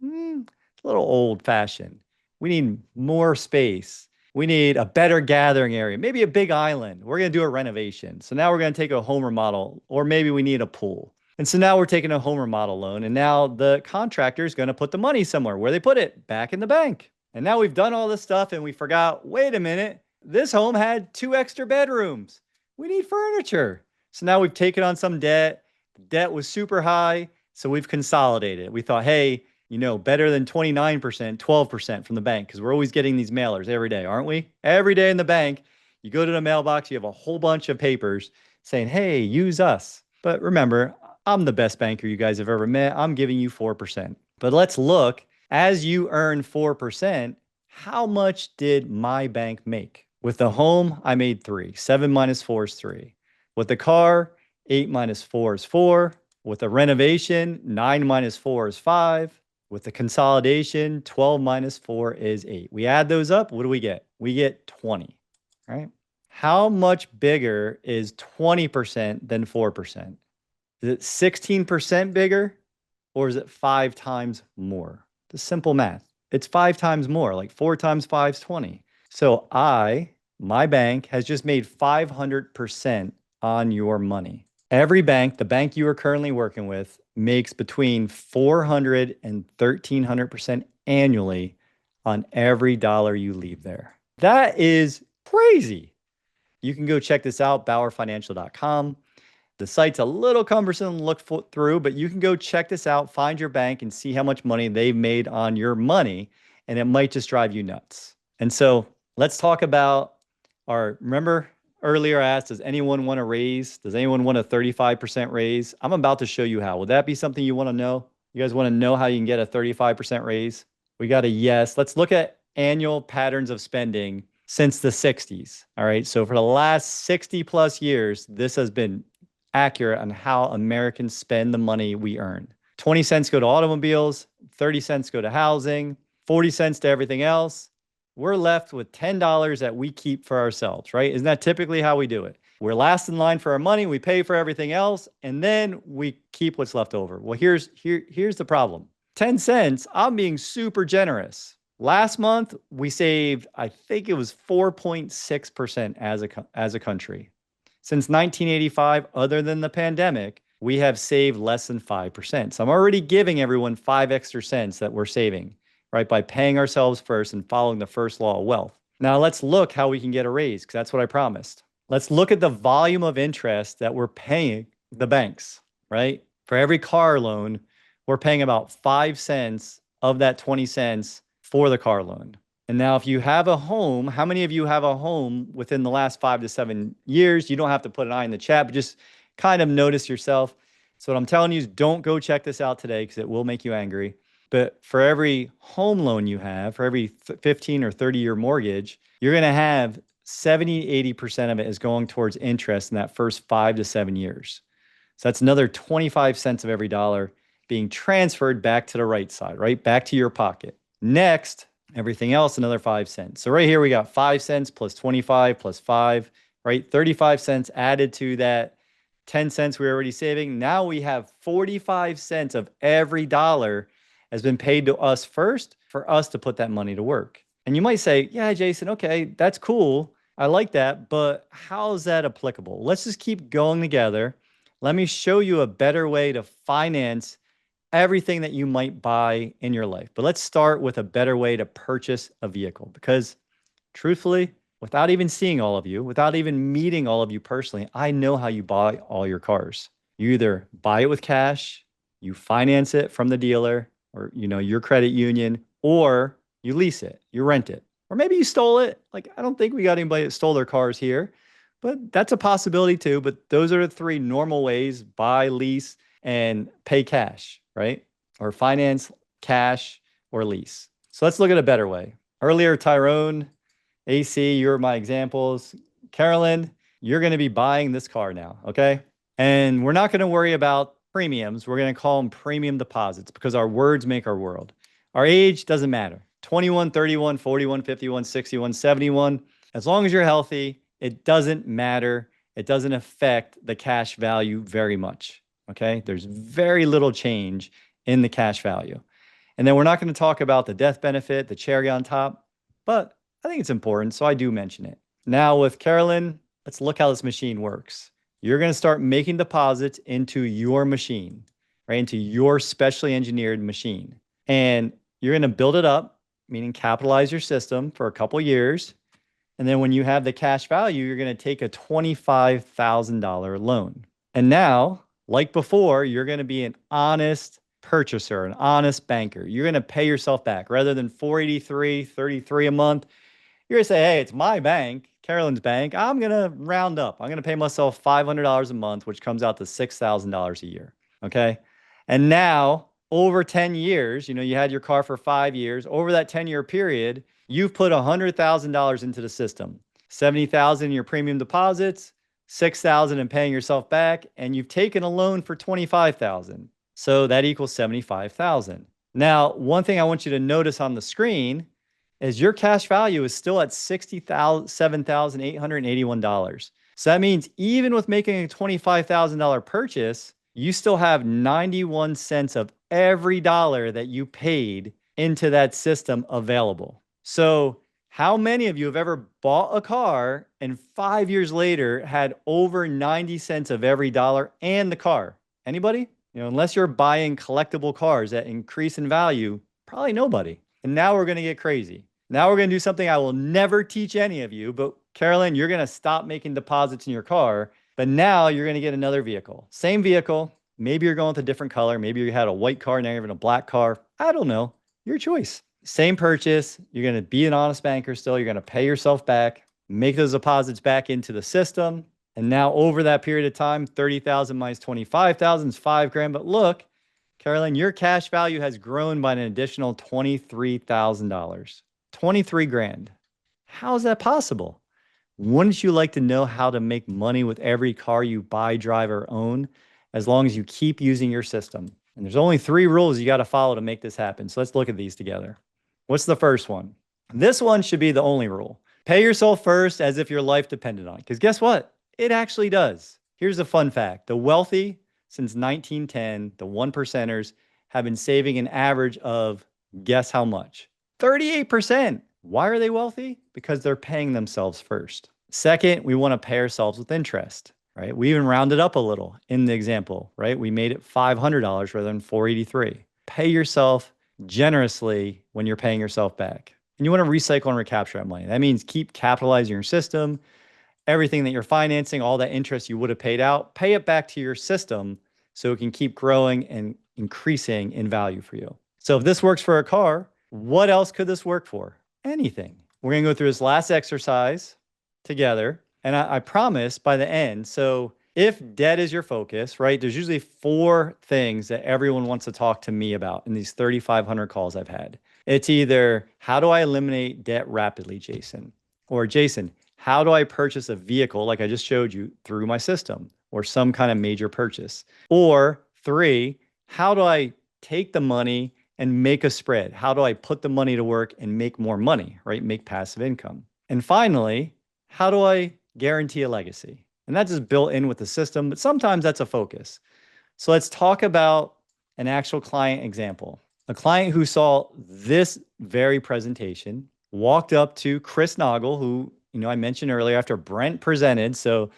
old fashioned. We need more space. We need a better gathering area, maybe a big island. We're going to do a renovation. So now we're going to take a home remodel, or maybe we need a pool. And so now we're taking a home remodel loan. And now the contractor is going to put the money somewhere. Where they put it? Back in the bank. And now we've done all this stuff and we forgot, wait a minute, this home had 2 extra bedrooms. We need furniture. So now we've taken on some debt. The debt was super high. So we've consolidated. We thought, hey, better than 29%, 12% from the bank, because we're always getting these mailers every day, aren't we? Every day in the bank, you go to the mailbox, you have a whole bunch of papers saying, hey, use us. But remember, I'm the best banker you guys have ever met. I'm giving you 4%. But let's look, as you earn 4%, how much did my bank make? With the home, I made 3. 7 minus 4 is 3. With the car, 8 minus 4 is 4. With the renovation, 9 minus 4 is 5. With the consolidation, 12 minus 4 is 8. We add those up, what do we get? We get 20, right? How much bigger is 20% than 4%? Is it 16% bigger, or is it 5 times more? The simple math. It's 5 times more, like 4 times 5 is 20. So my bank has just made 500% on your money. Every bank, the bank you are currently working with, makes between 400 and 1,300% annually on every dollar you leave there. That is crazy. You can go check this out, BauerFinancial.com. The site's a little cumbersome to look through, but you can go check this out, find your bank, and see how much money they've made on your money, and it might just drive you nuts. And so let's talk about remember earlier I asked, does anyone want a raise? Does anyone want a 35% raise? I'm about to show you how. Would that be something you want to know? You guys want to know how you can get a 35% raise? We got a yes. Let's look at annual patterns of spending since the 60s. All right. So for the last 60 plus years, this has been accurate on how Americans spend the money we earn. 20 cents go to automobiles, 30 cents go to housing, 40 cents to everything else. We're left with $10 that we keep for ourselves, right? Isn't that typically how we do it? We're last in line for our money, we pay for everything else, and then we keep what's left over. Well, here's the problem. 10 cents, I'm being super generous. Last month, we saved, I think it was 4.6% as a country. Since 1985, other than the pandemic, we have saved less than 5%. So I'm already giving everyone 5 extra cents that we're saving, right? By paying ourselves first and following the first law of wealth. Now let's look how we can get a raise, because that's what I promised. Let's look at the volume of interest that we're paying the banks, right? For every car loan, we're paying about 5 cents of that 20 cents for the car loan. And now if you have a home, how many of you have a home within the last 5 to 7 years? You don't have to put an I in the chat, but just kind of notice yourself. So what I'm telling you is don't go check this out today, because it will make you angry. But for every home loan you have, for every 15 or 30-year mortgage, you're going to have 70, 80% of it is going towards interest in that first 5 to 7 years. So that's another 25 cents of every dollar being transferred back to the right side, right? Back to your pocket. Next, everything else, another 5 cents. So right here, we got 5 cents plus 25 plus 5, right? 35 cents added to that 10 cents we were already saving. Now we have 45 cents of every dollar has been paid to us first for us to put that money to work. And you might say, yeah, Jason, okay, that's cool. I like that, but how is that applicable? Let's just keep going together. Let me show you a better way to finance everything that you might buy in your life. But let's start with a better way to purchase a vehicle, because truthfully, without even seeing all of you, without even meeting all of you personally, I know how you buy all your cars. You either buy it with cash, you finance it from the dealer, or your credit union, or you lease it, you rent it, or maybe you stole it. Like, I don't think we got anybody that stole their cars here, but that's a possibility too. But those are the 3 normal ways: buy, lease, and pay cash, right? Or finance, cash, or lease. So let's look at a better way. Earlier, Tyrone, AC, you're my examples. Carolyn, you're going to be buying this car now, okay? And we're not going to worry about premiums. We're going to call them premium deposits, because our words make our world. Our age doesn't matter. 21, 31, 41, 51, 61, 71. As long as you're healthy, it doesn't matter. It doesn't affect the cash value very much. Okay. There's very little change in the cash value. And then we're not going to talk about the death benefit, the cherry on top, but I think it's important, so I do mention it. Now with Carolyn, let's look how this machine works. You're going to start making deposits into your machine, right? Into your specially engineered machine. And you're going to build it up, meaning capitalize your system for a couple years. And then when you have the cash value, you're going to take a $25,000 loan. And now, like before, you're going to be an honest purchaser, an honest banker. You're going to pay yourself back rather than $483.33 a month. You're going to say, hey, it's my bank, Carolyn's bank. I'm going to round up. I'm going to pay myself $500 a month, which comes out to $6,000 a year. Okay. And now over 10 years, you had your car for 5 years. Over that 10-year period, you've put $100,000 into the system, $70,000 in your premium deposits, $6,000 in paying yourself back, and you've taken a loan for $25,000. So that equals $75,000. Now, one thing I want you to notice on the screen is your cash value is still at $67,881. So that means even with making a $25,000 purchase, you still have 91 cents of every dollar that you paid into that system available. So how many of you have ever bought a car and 5 years later had over 90 cents of every dollar and the car? Anybody? Unless you're buying collectible cars that increase in value, probably nobody. And now we're going to get crazy. Now we're going to do something I will never teach any of you, but Carolyn, you're going to stop making deposits in your car, but now you're going to get another vehicle. Same vehicle. Maybe you're going with a different color. Maybe you had a white car, now you're having a black car. I don't know. Your choice. Same purchase. You're going to be an honest banker still. You're going to pay yourself back, make those deposits back into the system. And now over that period of time, 30,000 minus 25,000 is $5,000. But look, Carolyn, your cash value has grown by an additional $23,000. 23 grand. How is that possible? Wouldn't you like to know how to make money with every car you buy, drive, or own, as long as you keep using your system? And there's only 3 rules you got to follow to make this happen. So let's look at these together. What's the first one? This one should be the only rule. Pay yourself first as if your life depended on it. Because guess what? It actually does. Here's a fun fact. The wealthy, since 1910, the 1%ers, have been saving an average of, guess how much? 38%. Why are they wealthy? Because they're paying themselves first. Second, we want to pay ourselves with interest, right? We even rounded up a little in the example, right? We made it $500 rather than $483. Pay yourself generously when you're paying yourself back. And you want to recycle and recapture that money. That means keep capitalizing your system. Everything that you're financing, all that interest you would have paid out, pay it back to your system so it can keep growing and increasing in value for you. So if this works for a car, what else could this work for? Anything. We're going to go through this last exercise together. And I promise by the end, so if debt is your focus, right, there's usually 4 things that everyone wants to talk to me about in these 3,500 calls I've had. It's either, how do I eliminate debt rapidly, Jason? Or, Jason, how do I purchase a vehicle like I just showed you through my system or some kind of major purchase? Or 3, how do I take the money and make a spread? How do I put the money to work and make more money, right? Make passive income. And finally, how do I guarantee a legacy? And that's just built in with the system, but sometimes that's a focus. So let's talk about an actual client example. A client who saw this very presentation walked up to Chris Naugle, who I mentioned earlier after Brent presented. So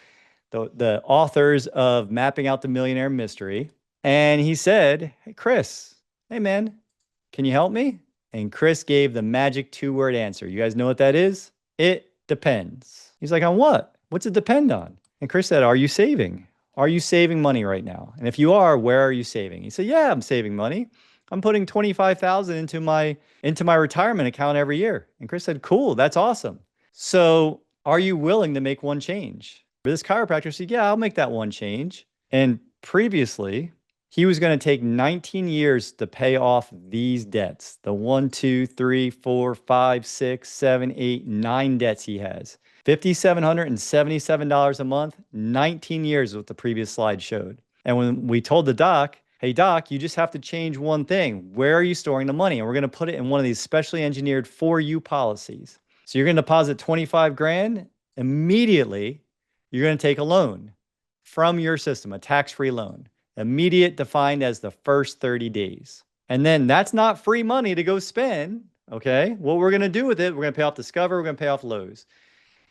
the authors of Mapping Out the Millionaire Mystery. And he said, hey, Chris, hey, man, can you help me? And Chris gave the magic 2-word answer. You guys know what that is? It depends. He's like, on what? What's it depend on? And Chris said, are you saving? Are you saving money right now? And if you are, where are you saving? He said, yeah, I'm saving money. I'm putting $25,000 into my retirement account every year. And Chris said, cool, that's awesome. So are you willing to make one change? This chiropractor said, yeah, I'll make that one change. And previously, he was going to take 19 years to pay off these debts. The 1, 2, 3, 4, 5, 6, 7, 8, 9 debts he has. $5,777 a month, 19 years what the previous slide showed. And when we told the doc, hey doc, you just have to change one thing. Where are you storing the money? And we're going to put it in one of these specially engineered for you policies. So you're going to deposit 25 grand. Immediately, you're going to take a loan from your system, a tax-free loan. Immediate defined as the first 30 days. And then that's not free money to go spend, okay? What we're going to do with it, we're going to pay off Discover, we're going to pay off Lowe's.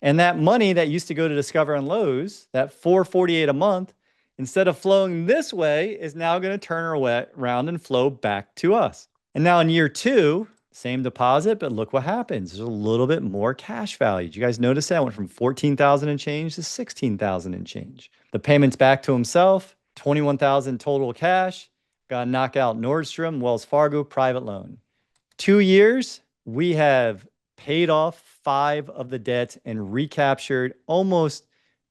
And that money that used to go to Discover and Lowe's, that $448 a month, instead of flowing this way, is now going to turn around and flow back to us. And now in year 2, Same deposit, but look what happens. There's a little bit more cash value. Did you guys notice that? It went from 14,000 and change to 16,000 and change. The payments back to himself, 21,000 total cash. Got to knock out Nordstrom, Wells Fargo, private loan. 2 years, we have paid off 5 of the debts and recaptured almost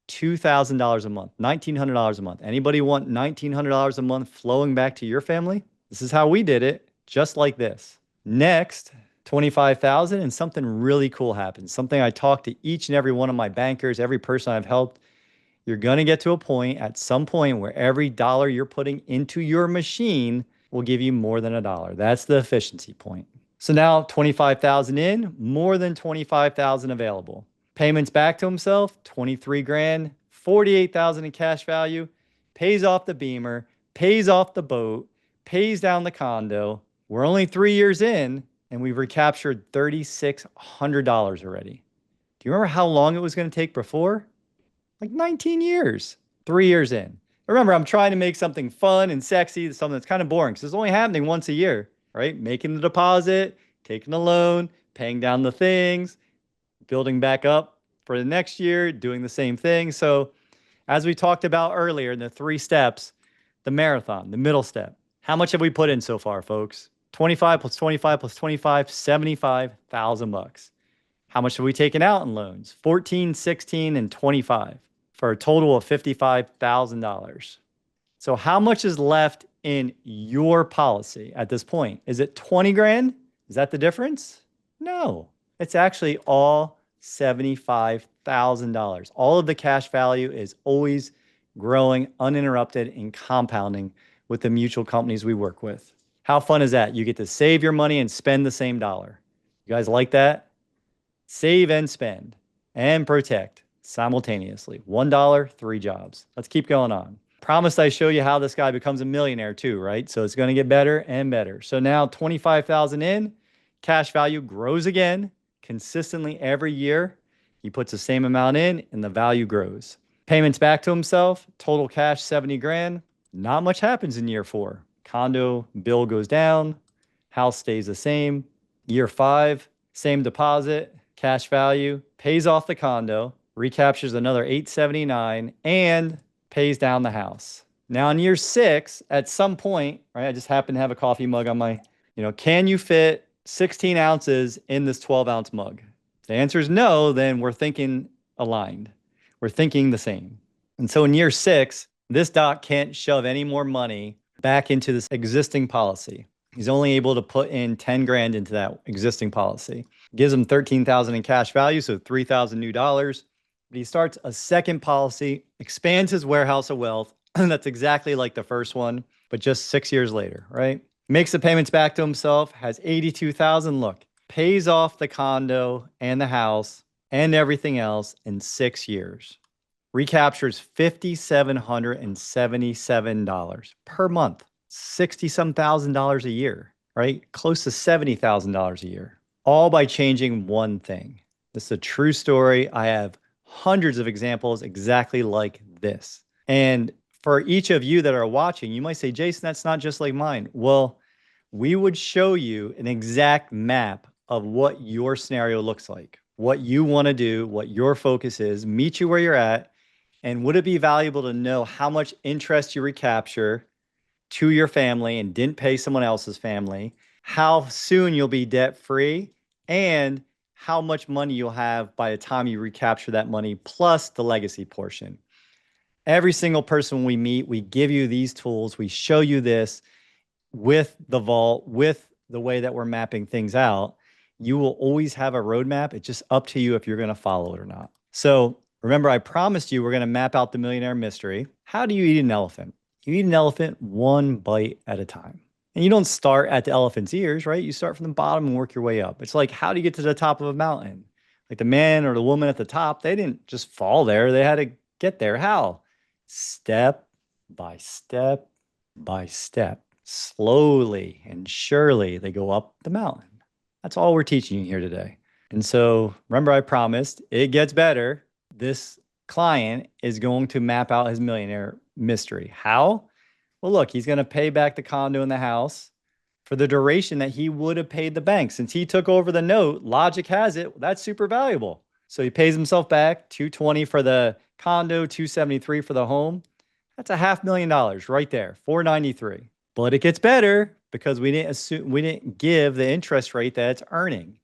$2,000 a month, $1,900 a month. Anybody want $1,900 a month flowing back to your family? This is how we did it, just like this. Next, 25,000 and something really cool happens. Something I talk to each and every one of my bankers, every person I've helped. You're going to get to a point at some point where every dollar you're putting into your machine will give you more than $1. That's the efficiency point. So now 25,000 in, more than 25,000 available. Payments back to himself, 23 grand, 48,000 in cash value, pays off the Beamer, pays off the boat, pays down the condo. We're only 3 years in and we've recaptured $3,600 already. Do you remember how long it was going to take before? Like 19 years, 3 years in. Remember, I'm trying to make something fun and sexy, something that's kind of boring because it's only happening once a year, right? Making the deposit, taking the loan, paying down the things, building back up for the next year, doing the same thing. So as we talked about earlier in the 3 steps, the marathon, the middle step, how much have we put in so far, folks? 25 plus 25 plus 25, 75,000 bucks. How much have we taken out in loans? 14, 16, and 25 for a total of $55,000. So how much is left in your policy at this point? Is it 20 grand? Is that the difference? No, it's actually all $75,000. All of the cash value is always growing uninterrupted and compounding with the mutual companies we work with. How fun is that? You get to save your money and spend the same dollar. You guys like that? Save and spend and protect simultaneously. $1, 3 jobs. Let's keep going on. Promised I show you how this guy becomes a millionaire too, right? So it's going to get better and better. So now 25,000 in, cash value grows again consistently every year. He puts the same amount in and the value grows. Payments back to himself, total cash 70 grand. Not much happens in year 4. Condo bill goes down, house stays the same. Year 5, same deposit, cash value, pays off the condo, recaptures another 879 and pays down the house. Now in year 6, at some point, right, I just happen to have a coffee mug on my, can you fit 16 ounces in this 12-ounce mug? If the answer is no, then we're thinking aligned. We're thinking the same. And so in year 6, this doc can't shove any more money back into this existing policy. He's only able to put in 10 grand into that existing policy. Gives him 13,000 in cash value, so 3,000 new dollars. But he starts a second policy, expands his warehouse of wealth. That's exactly like the first one, but just 6 years later, right? Makes the payments back to himself, has 82,000. Look, pays off the condo and the house and everything else in 6 years. Recaptures $5,777 per month, $60-some thousand a year, right? Close to $70,000 a year, all by changing one thing. This is a true story. I have hundreds of examples exactly like this. And for each of you that are watching, you might say, Jason, that's not just like mine. Well, we would show you an exact map of what your scenario looks like, what you want to do, what your focus is, meet you where you're at. And would it be valuable to know how much interest you recapture to your family and didn't pay someone else's family, how soon you'll be debt free, and how much money you'll have by the time you recapture that money, plus the legacy portion. Every single person we meet, we give you these tools. We show you this with the vault, with the way that we're mapping things out. You will always have a roadmap. It's just up to you if you're going to follow it or not. So remember, I promised you we're going to map out the millionaire mystery. How do you eat an elephant? You eat an elephant one bite at a time. And you don't start at the elephant's ears, right? You start from the bottom and work your way up. It's like, how do you get to the top of a mountain? Like the man or the woman at the top, they didn't just fall there. They had to get there. How? Step by step by step. Slowly and surely they go up the mountain. That's all we're teaching you here today. And so remember, I promised it gets better. This client is going to map out his millionaire mystery. How? Well, look, he's going to pay back the condo and the house for the duration that he would have paid the bank. Since he took over the note, logic has it, that's super valuable. So he pays himself back $220 for the condo, $273 for the home. That's $500,000 right there, $493. But it gets better because we didn't give the interest rate that it's earning.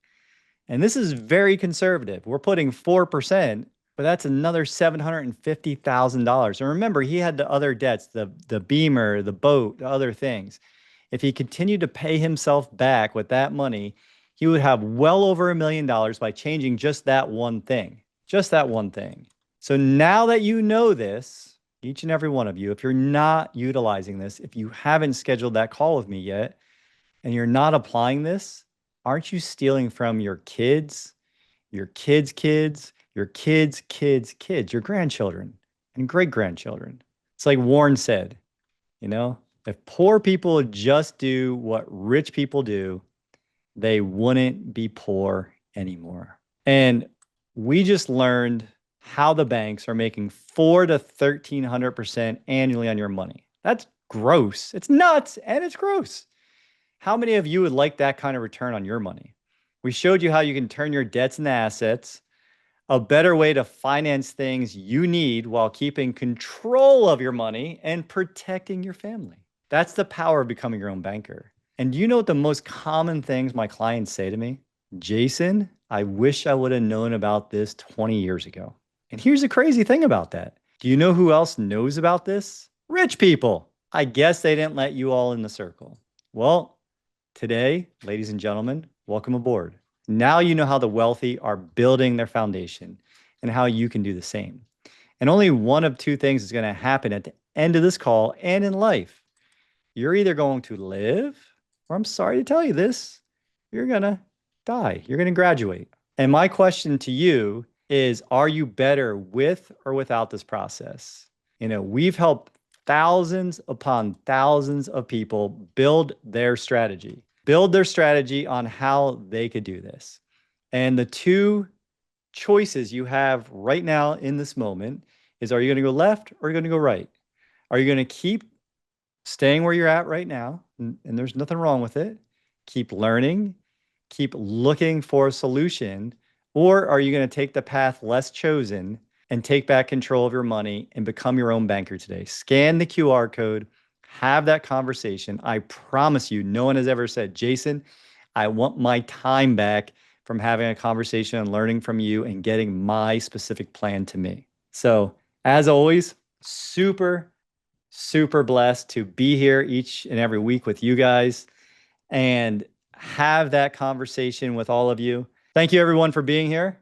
And this is very conservative. We're putting 4%, but that's another $750,000. And remember, he had the other debts, the Beamer, the boat, the other things. If he continued to pay himself back with that money, he would have well over $1 million by changing just that one thing. Just that one thing. So now that you know this, each and every one of you, if you're not utilizing this, if you haven't scheduled that call with me yet, and you're not applying this, aren't you stealing from your kids, your kids' kids, your kids' kids' kids, your grandchildren and great-grandchildren? It's like Warren said, if poor people just do what rich people do, they wouldn't be poor anymore. And we just learned how the banks are making 400 to 1,300% annually on your money. That's gross. It's nuts and it's gross. How many of you would like that kind of return on your money? We showed you how you can turn your debts into assets, a better way to finance things you need while keeping control of your money and protecting your family. That's the power of becoming your own banker. And do you know what the most common things my clients say to me? Jason, I wish I would have known about this 20 years ago. And here's the crazy thing about that. Do you know who else knows about this? Rich people. I guess they didn't let you all in the circle. Well, today, ladies and gentlemen, welcome aboard. Now you know how the wealthy are building their foundation and how you can do the same. And only one of two things is going to happen at the end of this call and in life. You're either going to live, or I'm sorry to tell you this, you're going to die. You're going to graduate. And my question to you is, are you better with or without this process? We've helped thousands upon thousands of people build their strategy on how they could do this. And the two choices you have right now in this moment is, are you going to go left or are you going to go right? Are you going to keep staying where you're at right now? And there's nothing wrong with it. Keep learning, keep looking for a solution. Or are you going to take the path less chosen and take back control of your money and become your own banker today? Scan the QR code, have that conversation. I promise you, no one has ever said, Jason, I want my time back from having a conversation and learning from you and getting my specific plan to me. So as always, super, super blessed to be here each and every week with you guys and have that conversation with all of you. Thank you everyone for being here.